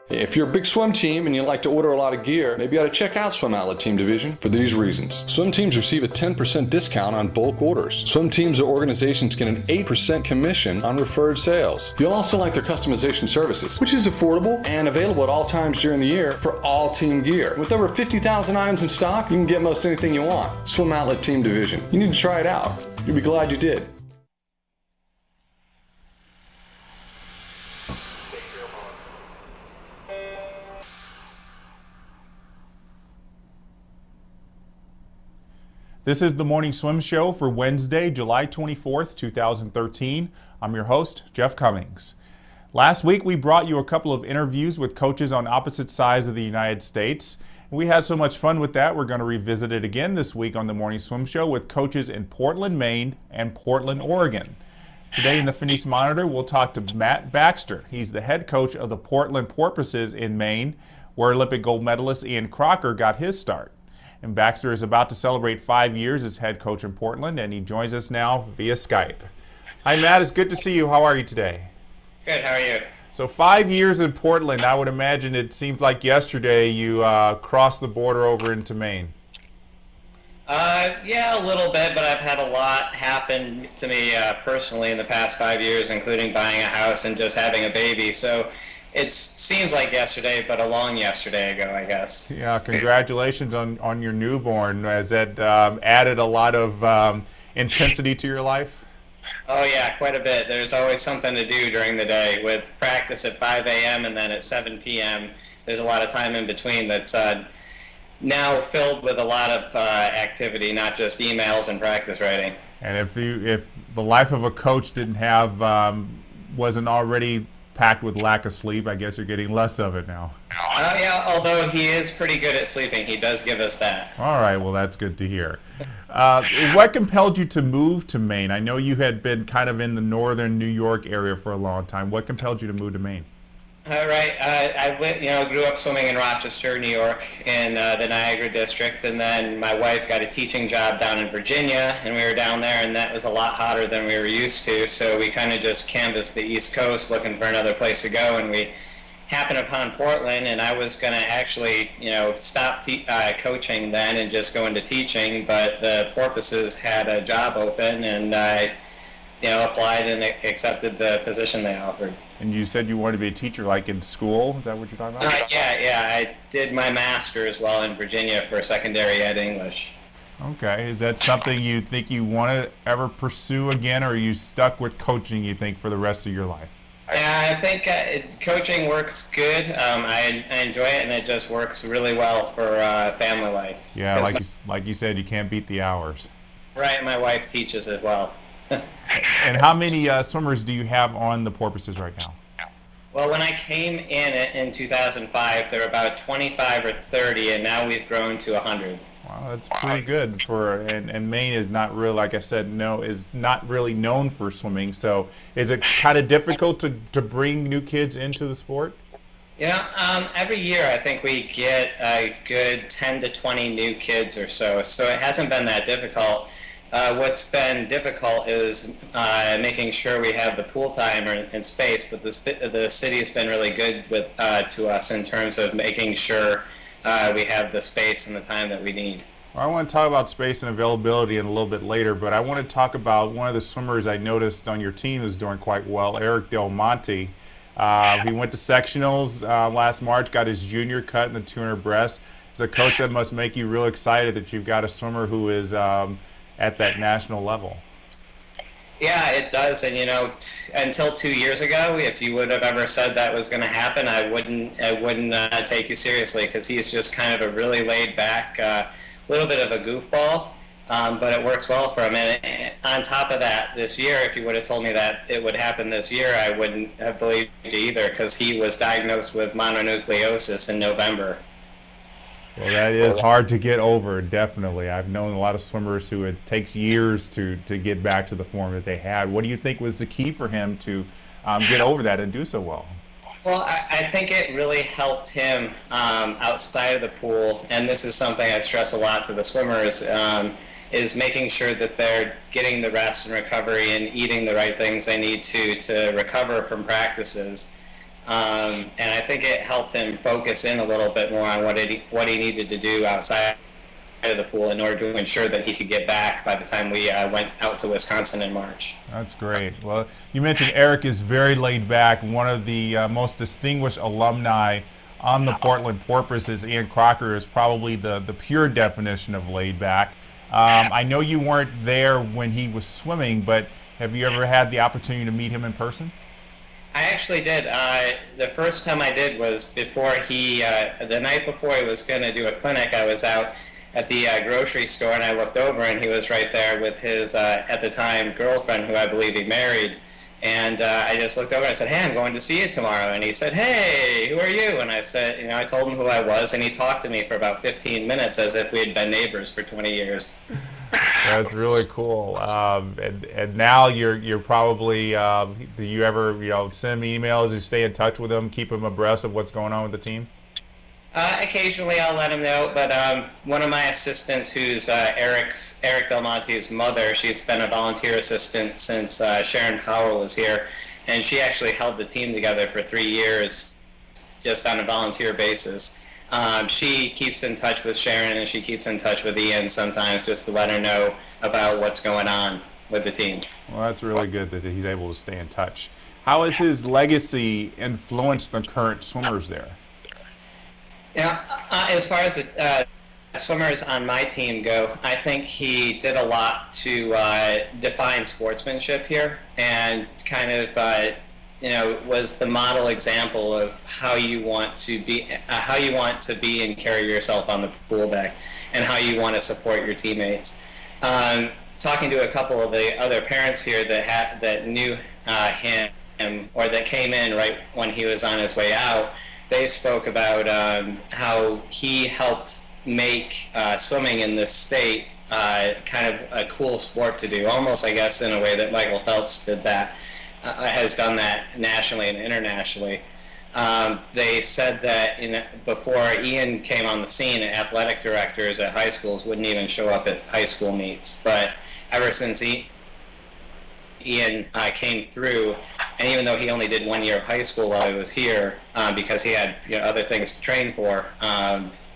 If you're a big swim team and you like to order a lot of gear, maybe you ought to check out Swim Outlet Team Division for these reasons. Swim teams receive a 10% discount on bulk orders. Swim teams or organizations get an 8% commission on referred sales. You'll also like their customization services, which is affordable and available at all times during the year for all team gear. With over 50,000 items in stock, you can get most anything you want. Swim Outlet Team Division. You need to try it out. You'll be glad you did. This is the Morning Swim Show for Wednesday, July 24th, 2013. I'm your host, Jeff Cummings. Last week, we brought you a couple of interviews with coaches on opposite sides of the United States. We had so much fun with that, we're going to revisit it again this week on the Morning Swim Show with coaches in Portland, Maine and Portland, Oregon. Today in the Phoenix Monitor, we'll talk to Matt Baxter. He's the head coach of the Portland Porpoises in Maine, where Olympic gold medalist Ian Crocker got his start. And Baxter is about to celebrate 5 years as head coach in Portland, and he joins us now via Skype. Hi, Matt. It's good to see you. How are you today? Good. How are you? So 5 years in Portland. I would imagine it seemed like yesterday you crossed the border over into Maine. Yeah, a little bit, but I've had a lot happen to me personally in the past 5 years, including buying a house and just having a baby. So it seems like yesterday, but a long yesterday ago, I guess. Yeah, congratulations on your newborn. Has that added a lot of intensity to your life? Oh, yeah, quite a bit. There's always something to do during the day. With practice at 5 a.m. and then at 7 p.m., there's a lot of time in between that's now filled with a lot of activity, not just emails and practice writing. And if the life of a coach didn't have, wasn't already packed with lack of sleep, I guess you're getting less of it now. Yeah, although he is pretty good at sleeping. He does give us that. All right, well, that's good to hear. What compelled you to move to Maine? I know you had been kind of in the northern New York area for a long time. What compelled you to move to Maine? Right. I grew up swimming in Rochester, New York, in the Niagara district, and then my wife got a teaching job down in Virginia, and we were down there, and that was a lot hotter than we were used to, so we kind of just canvassed the East Coast looking for another place to go, and we happened upon Portland, and I was going to actually, stop coaching then and just go into teaching, but the Porpoises had a job open, and I applied and accepted the position they offered. And you said you wanted to be a teacher, like in school? Is that what you're talking about? Yeah. I did my master's while in Virginia for secondary ed English. Okay. Is that something you think you want to ever pursue again, or are you stuck with coaching, you think, for the rest of your life? Yeah, I think coaching works good. I enjoy it, and it just works really well for family life. Yeah, like you said, you can't beat the hours. Right. My wife teaches as well. And how many swimmers do you have on the Porpoises right now? Well, when I came in 2005, there were about 25 or 30, and now we've grown to 100. Wow, that's pretty good and Maine is not really, like I said, is not really known for swimming. So is it kind of difficult to bring new kids into the sport? Every year I think we get a good 10 to 20 new kids or so. So it hasn't been that difficult. What's been difficult is making sure we have the pool time and space, but the city has been really good to us in terms of making sure we have the space and the time that we need. Well, I want to talk about space and availability in a little bit later, but I want to talk about one of the swimmers I noticed on your team who's doing quite well, DelMonte. He went to sectionals last March, got his junior cut in the 200 breast. As a coach, that must make you real excited that you've got a swimmer who is at that national level. Yeah, it does. And until 2 years ago, if you would have ever said that was going to happen, I wouldn't take you seriously, because he's just kind of a really laid back, little bit of a goofball, but it works well for him. And on top of that, this year, if you would have told me that it would happen this year, I wouldn't have believed you either, because he was diagnosed with mononucleosis in November. Well, that is hard to get over, definitely. I've known a lot of swimmers who it takes years to get back to the form that they had. What do you think was the key for him to get over that and do so well? Well, I think it really helped him outside of the pool, and this is something I stress a lot to the swimmers, is making sure that they're getting the rest and recovery and eating the right things they need to recover from practices. And I think it helped him focus in a little bit more on what he needed to do outside of the pool in order to ensure that he could get back by the time we went out to Wisconsin in March. That's great. Well, you mentioned Eric is very laid back. One of the most distinguished alumni on the Portland Porpoises, Ian Crocker, is probably the pure definition of laid back. I know you weren't there when he was swimming, but have you ever had the opportunity to meet him in person? I actually did. The first time I did was before the night before he was going to do a clinic. I was out at the grocery store, and I looked over, and he was right there with his, at the time, girlfriend, who I believe he married. And I just looked over and I said, "Hey, I'm going to see you tomorrow." And he said, "Hey, who are you?" And I said, I told him who I was, and he talked to me for about 15 minutes as if we had been neighbors for 20 years. That's really cool. And now you're probably, do you ever, send him emails, you stay in touch with him, keep him abreast of what's going on with the team? Occasionally I'll let him know, but one of my assistants, who's Eric DelMonte's mother, she's been a volunteer assistant since Sharon Powell was here, and she actually held the team together for 3 years just on a volunteer basis. She keeps in touch with Sharon, and she keeps in touch with Ian sometimes just to let her know about what's going on with the team. Well, that's really good that he's able to stay in touch. How has his legacy influenced the current swimmers there? As far as swimmers on my team go, I think he did a lot to define sportsmanship here, and kind of was the model example of how you want to be and carry yourself on the pool deck, and how you want to support your teammates. Talking to a couple of the other parents here that knew him, or that came in right when he was on his way out, they spoke about how he helped make swimming in this state kind of a cool sport to do, almost, I guess, in a way that Michael Phelps did that, has done that nationally and internationally. They said that before Ian came on the scene, athletic directors at high schools wouldn't even show up at high school meets. But ever since Ian came through, and even though he only did 1 year of high school while he was here, because he had other things to train for,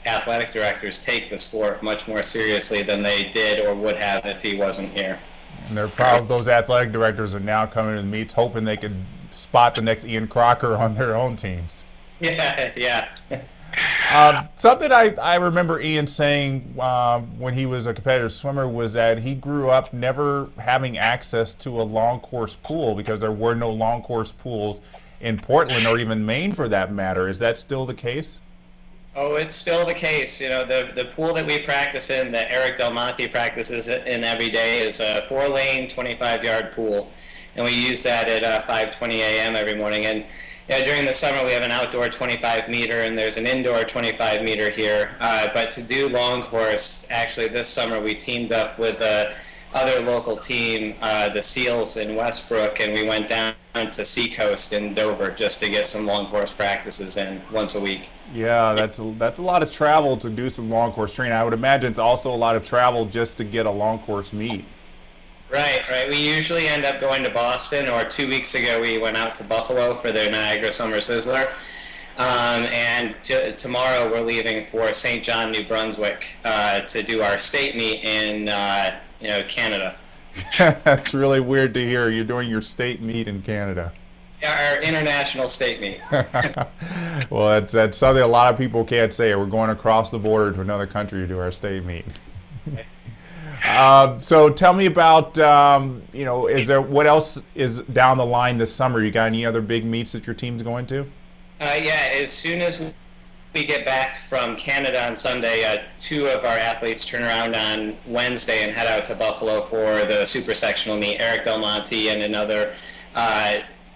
athletic directors take the sport much more seriously than they did or would have if he wasn't here. And they're proud. Those athletic directors are now coming to the meets hoping they could spot the next Ian Crocker on their own teams. Yeah. Something I remember Ian saying when he was a competitive swimmer was that he grew up never having access to a long course pool because there were no long course pools in Portland or even Maine for that matter. Is that still the case? Oh, it's still the case. The pool that we practice in, that Eric DelMonte practices in every day, is a 4-lane, 25-yard pool. And we use that at 5:20 a.m. every morning. And during the summer, we have an outdoor 25-meter, and there's an indoor 25-meter here. But to do long course, actually this summer we teamed up with other local team, the Seals in Westbrook, and we went down to Seacoast in Dover just to get some long course practices in once a week. Yeah, that's a lot of travel to do some long course training. I would imagine it's also a lot of travel just to get a long course meet. Right. We usually end up going to Boston, or 2 weeks ago we went out to Buffalo for their Niagara Summer Sizzler. And tomorrow we're leaving for St. John, New Brunswick to do our state meet in Canada. That's really weird to hear. You're doing your state meet in Canada. Yeah, our international state meet. Well, that's something a lot of people can't say. We're going across the border to another country to do our state meet. So tell me about, what else is down the line this summer? You got any other big meets that your team's going to? Yeah, as soon as we get back from Canada on Sunday, 2 of our athletes turn around on Wednesday and head out to Buffalo for the super sectional meet, Eric DelMonte and another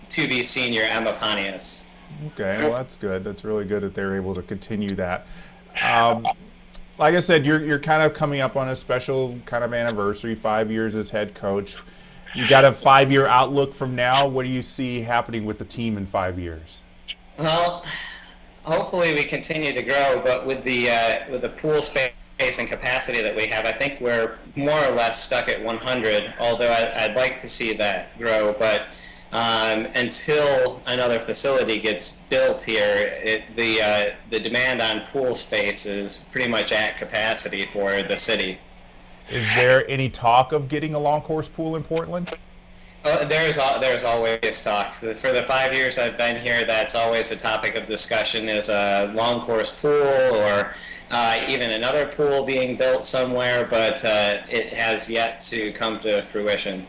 2B senior, Emma Pontius. Okay, well that's good. That's really good that they're able to continue that. Like I said, you're kind of coming up on a special kind of anniversary, 5 years as head coach. You got a 5-year outlook from now. What do you see happening with the team in 5 years? Well, hopefully we continue to grow, but with the pool space and capacity that we have, I think we're more or less stuck at 100, although I'd like to see that grow. But Until another facility gets built here, the demand on pool space is pretty much at capacity for the city. Is there any talk of getting a long course pool in Portland? There's always talk. For the 5 years I've been here, that's always a topic of discussion, is a long course pool or even another pool being built somewhere, but it has yet to come to fruition.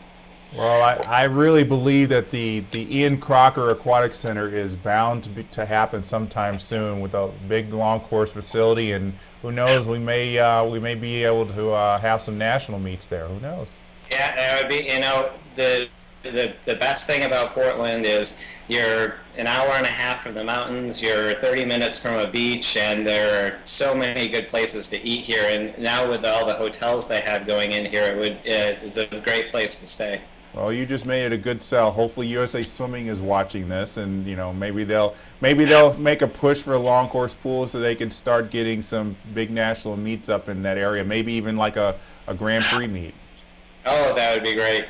Well, I really believe that the Ian Crocker Aquatic Center is bound to happen sometime soon with a big long course facility, and who knows, we may be able to have some national meets there. Who knows? Yeah, that would be, the best thing about Portland is you're an hour and a half from the mountains, you're 30 minutes from a beach, and there are so many good places to eat here. And now with all the hotels they have going in here, it's a great place to stay. Well, you just made it a good sell. Hopefully USA Swimming is watching this, and maybe they'll make a push for a long course pool so they can start getting some big national meets up in that area. Maybe even like a Grand Prix meet. Oh, that would be great.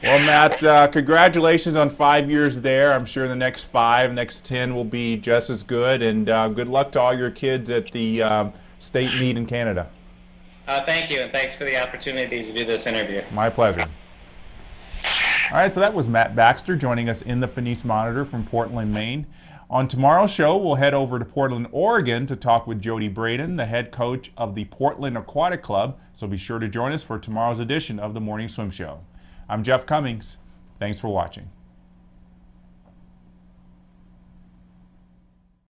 Well, Matt, congratulations on 5 years there. I'm sure the next 10 will be just as good, and good luck to all your kids at the state meet in Canada. Thank you, and thanks for the opportunity to do this interview. My pleasure. All right, so that was Matt Baxter joining us in the Finis Monitor from Portland, Maine. On tomorrow's show, we'll head over to Portland, Oregon to talk with Jody Braden, the head coach of the Portland Aquatic Club. So be sure to join us for tomorrow's edition of the Morning Swim Show. I'm Jeff Cummings. Thanks for watching.